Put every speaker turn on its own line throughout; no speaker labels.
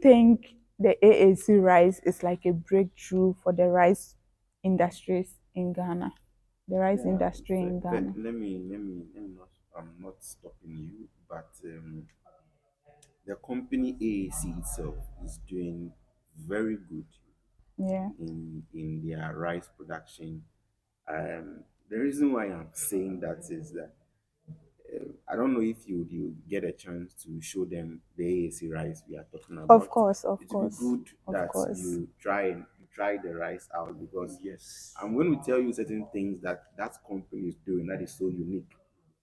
think the AAC rice is like a breakthrough for the rice industries in Ghana? The rice
Yeah,
industry in Ghana.
let me not, I'm not stopping you, but the company AAC itself is doing very good
Yeah.
in their rice production. The reason why I'm saying that is that I don't know if you get a chance to show them the AAC rice we are talking
Of
about.
course, of
It would be
course,
good
of
that
course.
you try the rice out because
Yes.
I'm going to tell you certain things that that company is doing that is so unique.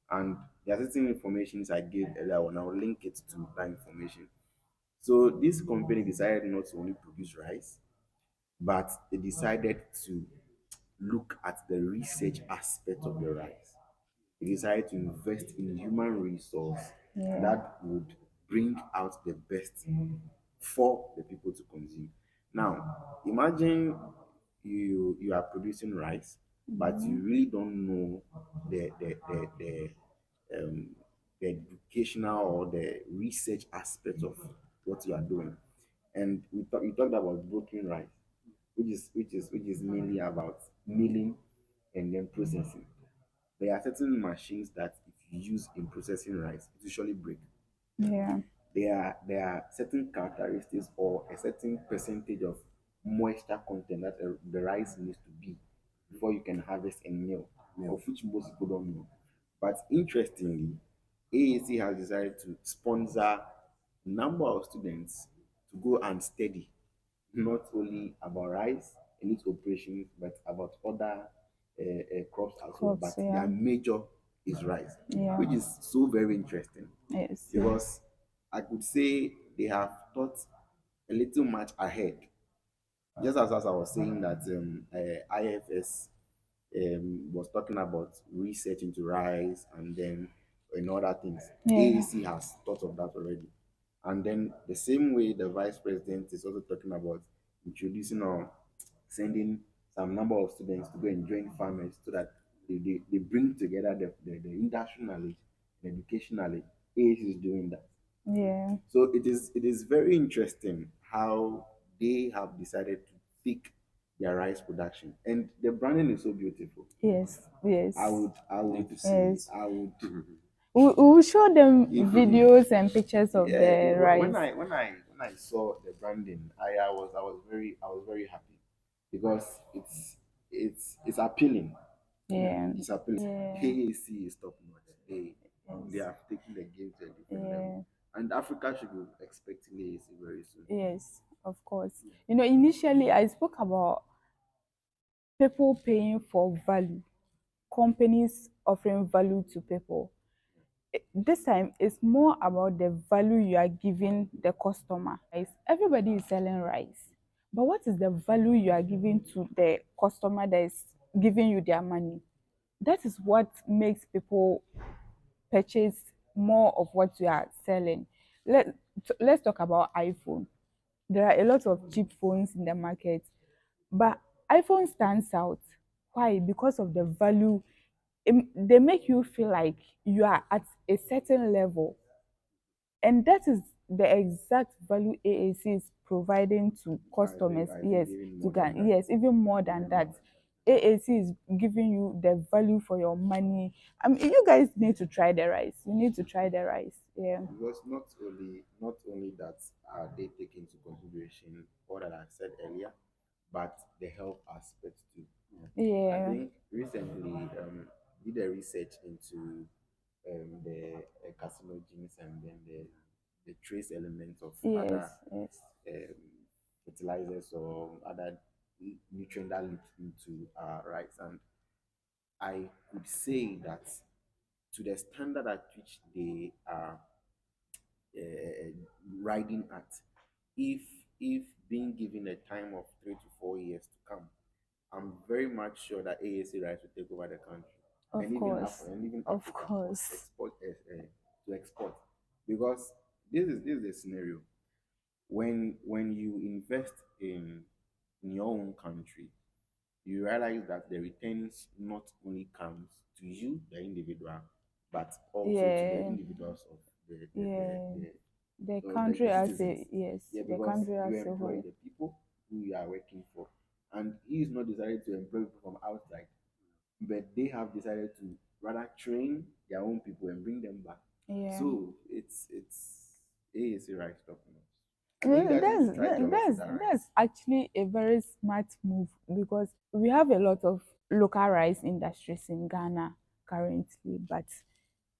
And there are certain informations I gave earlier on. I'll link it to that information. So this company decided not to only produce rice, but they decided to look at the research aspect of the rice. They decided to invest in human resource
Yeah.
that would bring out the best for the people to consume. Now, imagine you are producing rice, but you really don't know the um, the educational or the research aspect of what you are doing. And we talked about broken rice, which is mainly about milling and then processing. There are certain machines that if you use in processing rice, it usually break.
Yeah.
There are certain characteristics or a certain percentage of moisture content that the rice needs to be before you can harvest and mill, of which most people don't know. But interestingly, AAC has decided to sponsor number of students to go and study not only about rice and its operations, but about other crops as well.
Crops,
But their
yeah.
major is rice,
Yeah.
which is so very interesting
Yes, yes.
because I could say they have thought a little much ahead. Just as I was saying that IFS was talking about research into rice and then and other things.
Yeah.
AAC has thought of that already. And then the same way the vice president is also talking about introducing or sending some number of students to go and join farmers so that they bring together the industrial knowledge and education knowledge. AAC is doing that.
Yeah.
So it is very interesting how they have decided to pick their rice production, and the branding is so beautiful.
Yes.
I
Yes.
would I
Need
would
to see it.
Yes.
I would
We will show them
if
videos and pictures of
yeah,
the
when
rice.
I saw the branding, I was very happy because it's appealing.
Yeah.
It's appealing.
Yeah.
AAC is top notch. They
Yes.
have taken the game to a different level,
Yeah.
and Africa should be expecting AAC very soon.
Yes, of course. Initially I spoke about people paying for value, companies offering value to people. This time it's more about the value you are giving the customer. Everybody is selling rice, but what is the value you are giving to the customer that is giving you their money? That is what makes people purchase more of what you are selling. Let, let's talk about iPhone. There are a lot of cheap phones in the market, but iPhone stands out. Why? Because of the value. They make you feel like you are at a certain level, and that is the exact value AAC is providing to customers.
I think
Yes,
even
to
more than
get,
that.
yes, even more than that. AAC is giving you the value for your money. You guys need to try the rice. You need to try the rice. Yeah.
Because not only that are they take into consideration what I said earlier, but the health aspect too. I
Yeah.
think recently did a research into the carcinogens and then the trace elements of
Yes.
other
Yes.
um, fertilizers or other nutrient that leak into rice, and I could say that to the standard at which they are uh, riding at, if if being given a time of 3 to 4 years to come, I'm very much sure that AAC Rice will take over the country,
Of course.
And even
Of
Africa for
course.
to export, because this is the scenario. When you invest in your own country, you realize that the returns not only comes to you, the individual, but also to the
Yeah.
individuals of
Yeah. The
or the
country as
citizens.
a, yes,
Yeah,
the
because
country
you
as a
employ
whole.
the people who you are working for, and he is not decided to employ people from outside, but they have decided to rather train their own people and bring them back.
Yeah.
So it's AAC rice talking. I think you
Well,
guys need to try jollof with that
that's
rice.
actually a very smart move because we have a lot of local rice industries in Ghana currently, but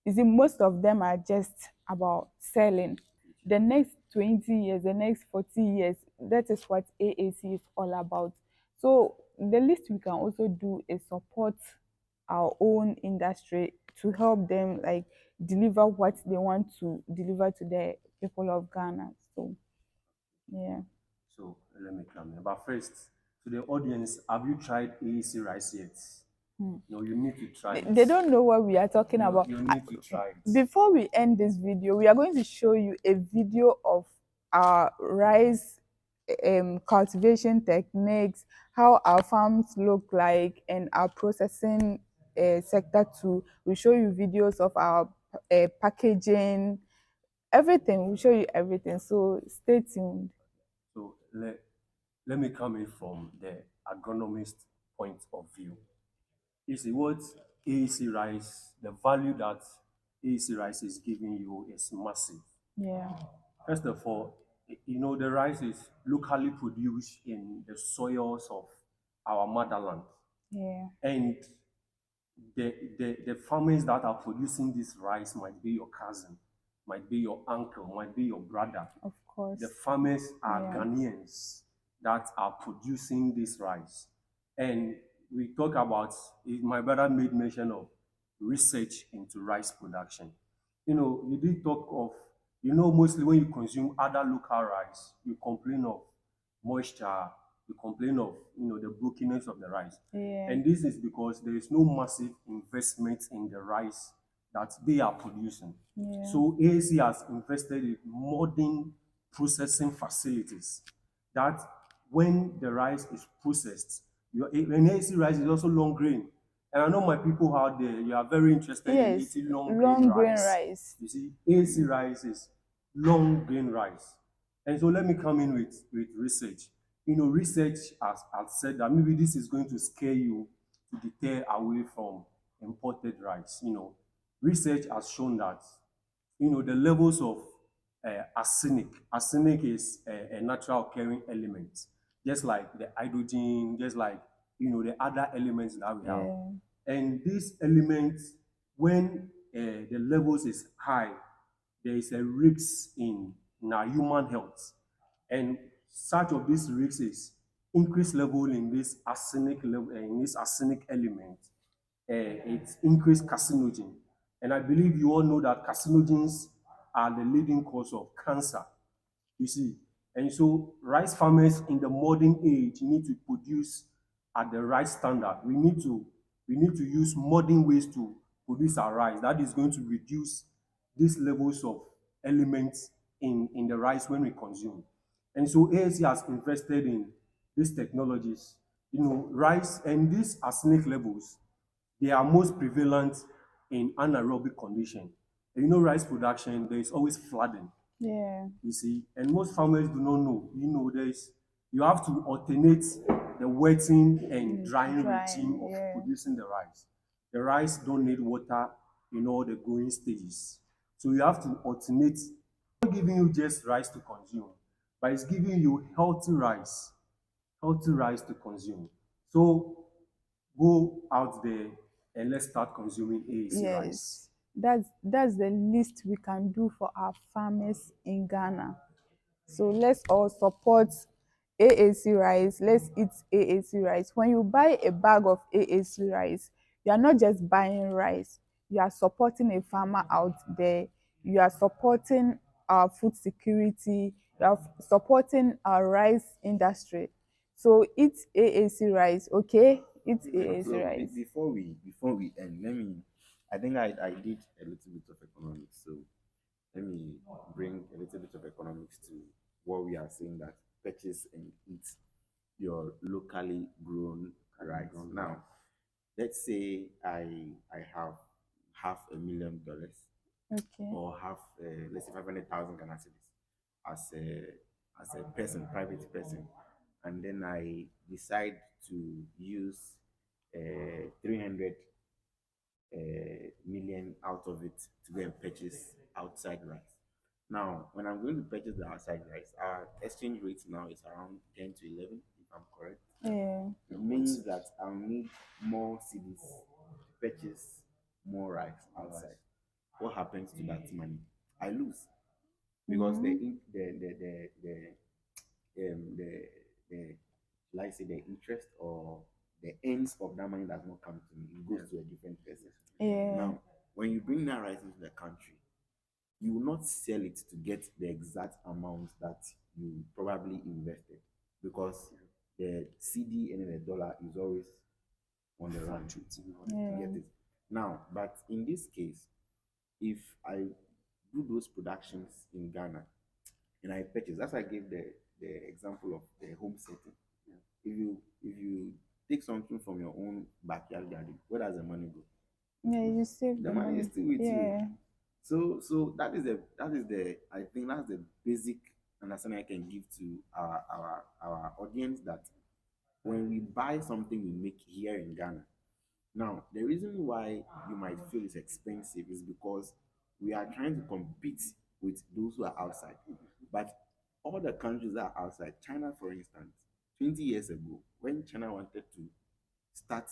you see, most of them are just about selling. The next 20 years, the next 40 years, that is what AAC is all about. So the least we can also do is support our own industry to help them like deliver what they want to deliver to the people of Ghana. So yeah.
So let me come in. But first, to the audience, have you tried AAC rice yet? No, you need to try
They
it.
don't know what we are talking
You,
about.
you need to try it.
Before we end this video, we are going to show you a video of our rice cultivation techniques, how our farms look like, and our processing sector too. We'll show you videos of our packaging, everything. We'll show you everything. So stay tuned.
So let me come in from the agronomist point of view. You see what AAC rice, the value that AAC rice is giving you is massive.
Yeah,
First of all, the rice is locally produced in the soils of our motherland.
yeah,
And the farmers that are producing this rice might be your cousin, might be your uncle, might be your brother.
of
The
course.
farmers are
Yeah,
Ghanaians that are producing this rice. And we talk about, my brother made mention of research into rice production. We did talk of, mostly when you consume other local rice, you complain of moisture, you complain of, the brokenness of the rice.
yeah,
And this is because there is no massive investment in the rice that they are producing.
yeah.
So AAC has invested in modern processing facilities that when the rice is processed, and AAC rice is also long grain. And I know my people out there, you are very interested in
Yes,
eating long grain
long grain
rice.
rice.
You see, AAC rice is long grain rice. And so let me come in with research. Research has said that maybe this is going to scare you to deter away from imported rice. Research has shown that the levels of arsenic. Arsenic is a natural occurring element, just like the hydrogen, just like the other elements that we have.
Yeah,
And these elements, when the levels is high, there is a risk in our human health. And such of these risks is increased level in this arsenic level, in this arsenic element, it's increased carcinogen. And I believe you all know that carcinogens are the leading cause of cancer. You see, and so rice farmers in the modern age need to produce at the right standard. We need to use modern ways to produce our rice. That is going to reduce these levels of elements in the rice when we consume. And so AAC has invested in these technologies. Rice and these arsenic levels, they are most prevalent in anaerobic condition. And rice production, there is always flooding.
yeah,
You see, and most farmers do not know. You have to alternate the wetting and drying regime
drying.
of
Yeah,
producing the rice. The rice don't need water in all the growing stages. So you have to alternate. It's not giving you just rice to consume, but it's giving you healthy rice to consume. So go out there and let's start consuming AAC rice.
yes. That's the least we can do for our farmers in Ghana. So let's all support AAC rice. Let's eat AAC rice. When you buy a bag of AAC rice, you are not just buying rice, you are supporting a farmer out there. You are supporting our food security, you are supporting our rice industry. So eat AAC rice, okay? Eat AAC
So
rice.
before we end, I think I did a little bit of economics. So let me bring a little bit of economics to what we are saying, that purchase and eat your locally grown rice. Now, let's say I have $500,000
Okay.
or have let's say 500,000 Ghana cedis. as a person, private person, and then I decide to use 300 million out of it to go and purchase outside rice. Now, when I'm going to purchase the outside rice, our exchange rate now is around 10 to 11, if I'm correct.
Yeah.
It means that I'll need more CDs to purchase more rice outside. What happens to that money? I lose because
Mm-hmm.
the shall I say the interest or the ends of that money does not come to me. It goes to a different person.
Yeah.
Now, when you bring that rice into the country, you will not sell it to get the exact amount that you probably invested because the CD and the dollar is always on the run to
Yeah.
get it. Now, but in this case, if I do those productions in Ghana and I purchase, that's why I gave the example of the home setting. If you take something from your own backyard garden, where does the money go?
Yeah, you save
The
the
money is
money.
still with you.
Yeah.
So that is the I think that's the basic understanding I can give to our audience that when we buy something we make here in Ghana. Now, the reason why you might feel it's expensive is because we are trying to compete with those who are outside. But all the countries that are outside, China, for instance, 20 years ago, when China wanted to start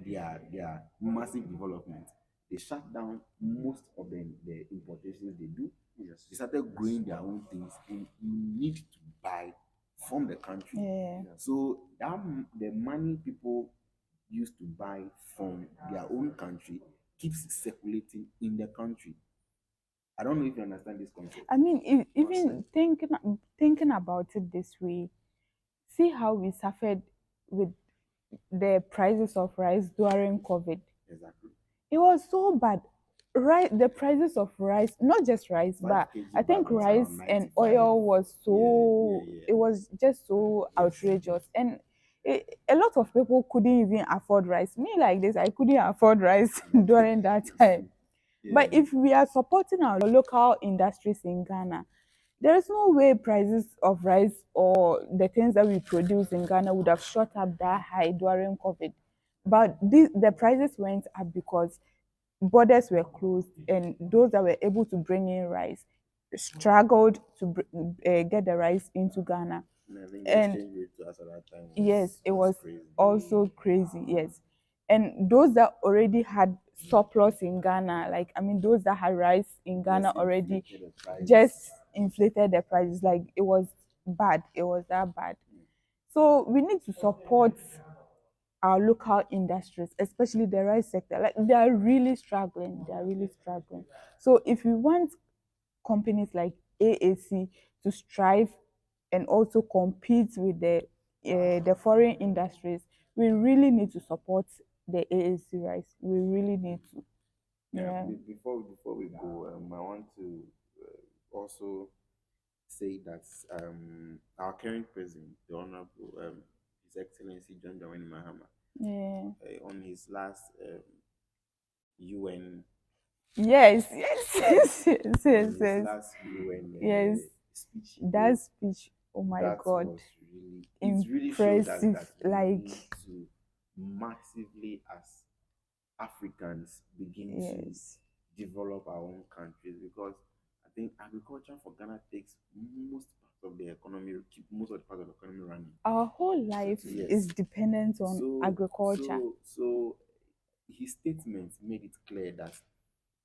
their massive development, they shut down most of the importations they do. Yes. They started growing their own things, and you need to buy from the country.
Yeah.
So the money people used to buy from their own country keeps circulating in the country. I don't know if you understand this concept.
I mean, even thinking about it this way, see how we suffered with the prices of rice during COVID.
Exactly.
It was so bad. Right, the prices of rice, not just rice,
Five
but
kg
I
bag
think
was
rice
around
and
95.
oil was
Yeah,
so,
yeah,
it
yeah.
was just so outrageous. And a lot of people couldn't even afford rice. Me, like this, I couldn't afford rice during that time. But
Yeah.
if we are supporting our local industries in Ghana, there is no way prices of rice or the things that we produce in Ghana would have shot up that high during COVID. But the prices went up because borders were closed, and those that were able to bring in rice struggled to get the rice into Ghana.
And I think the
And
exchange rate to us at that time
yes, it
was
was
crazy.
also crazy. Yes. And those that already had surplus in Ghana, like, I mean, those that had rice in Ghana
Just
already,
inflated the prices.
just inflated the prices. Like, it was bad. It was that bad. So we need to support our local industries, especially the rice sector. Like, they are really struggling. They are really struggling. So if we want companies like AAC to strive and also compete with the foreign industries, we really need to support the AAC rice. We really need to.
Yeah.
Yeah.
Before we go, I want to also say that our current president, the Honorable His Excellency John Dramani Mahama,
Yeah.
on his last UN
Yes, yes, yes, yes, yes,
on his
yes.
last UN
Yes.
speech he
That
gave,
speech, oh my
that
God,
was really it really showed us
impressive.
that we
Like,
need to massively as Africans begin to
yes.
develop our own countries because I think agriculture for Ghana takes most part of the economy, keep most of the part of the economy running.
Our whole life is
Yes.
dependent on
So
agriculture.
so his statement made it clear that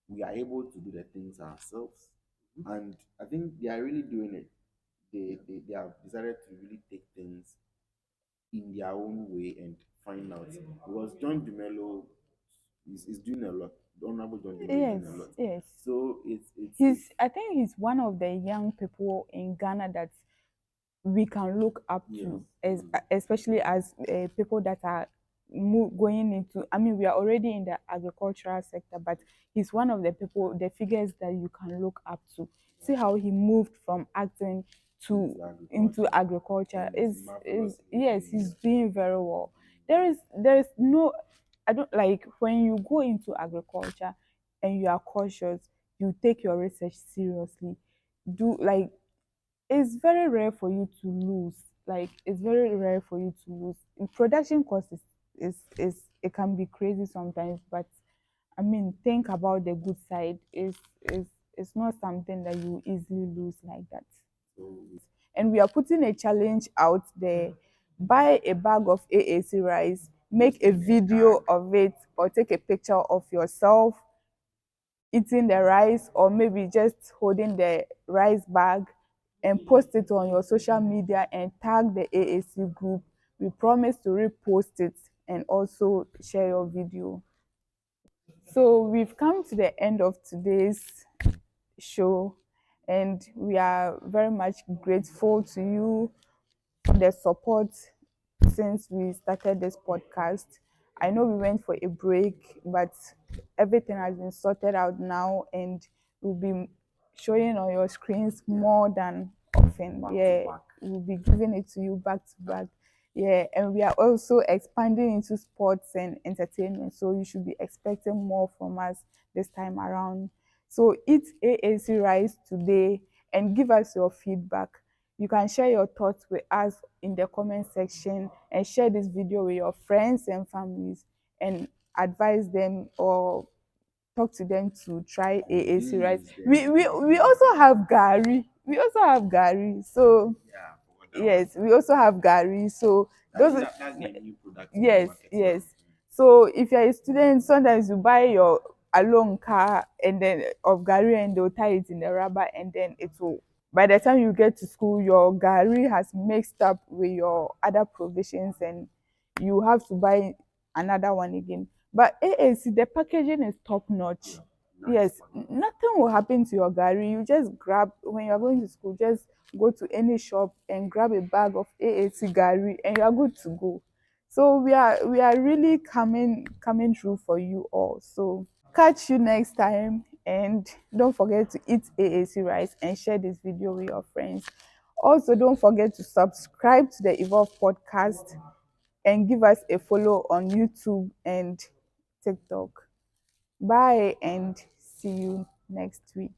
we are able to do the things ourselves, and I think they are really doing it. They have decided to really take things in their own way and find out because John Dumelo is doing a lot. The Honorable John Dumelo is
Yes,
doing a lot.
yes.
So it's
I think he's one of the young people in Ghana that we can look up
yes.
to, especially as people that are going into. I mean, we are already in the agricultural sector, but he's one of the people, the figures that you can look up to. See how he moved from acting to into agriculture.
And
Is
marvelously
yes,
doing
he's
it.
doing very well. There is no, I don't like when you go into agriculture and you are cautious, you take your research seriously. Do like it's very rare for you to lose. Like it's very rare for you to lose. In production cost is it can be crazy sometimes, but I mean think about the good side. Is it's not something that you easily lose like that.
So
And we are putting a challenge out there. Buy a bag of AAC rice, make a video of it, or take a picture of yourself eating the rice, or maybe just holding the rice bag, and post it on your social media and tag the AAC group. We promise to repost it and also share your video. So we've come to the end of today's show, and we are very much grateful to you for the support since we started this podcast. I know we went for a break, but everything has been sorted out now, and we'll be showing on your screens more than often.
back to
Yeah,
back.
we'll be giving it to you back to back. Yeah, and we are also expanding into sports and entertainment, so you should be expecting more from us this time around. So eat AAC rice today and give us your feedback. You can share your thoughts with us in the comment section, and share this video with your friends and families, and advise them or talk to them to try AAC rice.
Convince
We also have Gary. We also have Gary. So
Yeah, for that one.
yes, we also have Gary. So those
That's the new product in the
yes,
market now.
yes. So if you're a student, sometimes you buy your alone car and then of Gary, and they'll tie it in the rubber, and then it will, by the time you get to school, your Gary has mixed up with your other provisions, and you have to buy another one again. But AAC, the packaging is top notch.
Nice
Yes,
one.
nothing will happen to your Gary. You just grab, when you're going to school, just go to any shop and grab a bag of AAC Gary, and you're good to go. So we are really coming through for you all. So catch you next time, and don't forget to eat AAC rice and share this video with your friends. Also, don't forget to subscribe to the Evolve podcast and give us a follow on YouTube and TikTok. Bye, and see you next week.